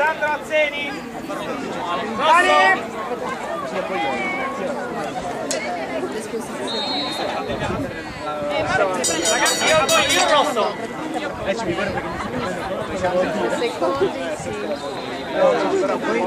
Alessandro Azzeni. Dani. Ragazzi, io rosso. Ci mi guarda perché secondo sì. Però poi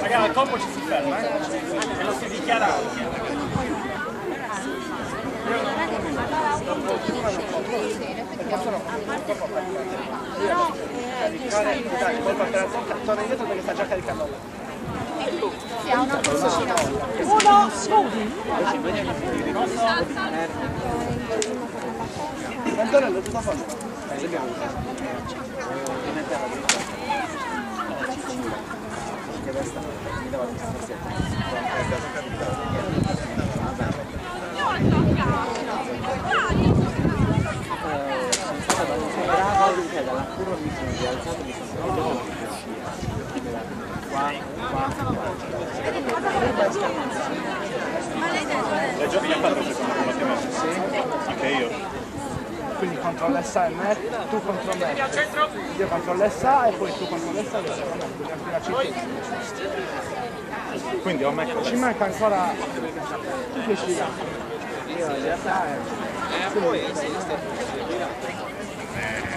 ragazzi, al colpo ci si ferma, e lo si dichiara anche. Torna indietro perché sta già caricando là. Si ha una porcina. Uno, Antonello, tutto a posto? Che resta? Mi dava dalla curva mi sono rialzato, mi sono Lei già mi ha fatto secondo me la sì. Anche io. Quindi controllo SM, tu contro me. Io controllo SA e poi tu controllo SA e quindi ho me con ci manca ancora tu che ci dà. Io in realtà poi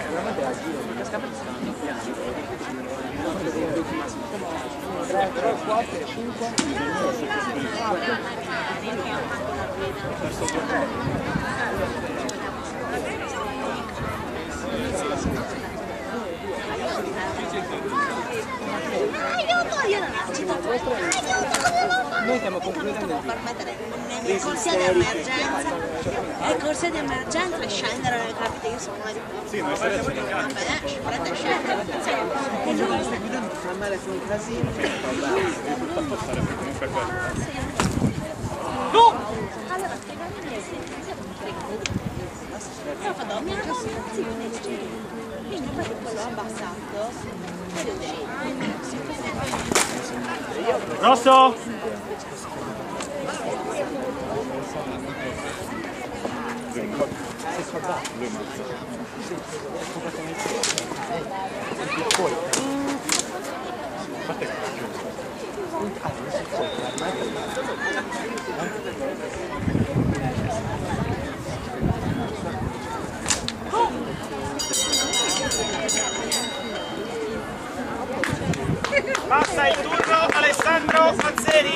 veramente la giro, mi cascamento stanno piani. 3, 4, 5. Noi stiamo concludendo nelle corsie di emergenza le corsie di emergenza e scendere nelle capite che sono sì, noi saremo in vabbè, scegliete scendere e lui sta guidando a male su un casino purtroppo sarebbe comunque quello allora mi hanno quindi poi quello abbassato Rosso! Passa il turno Alessandro Azzeni.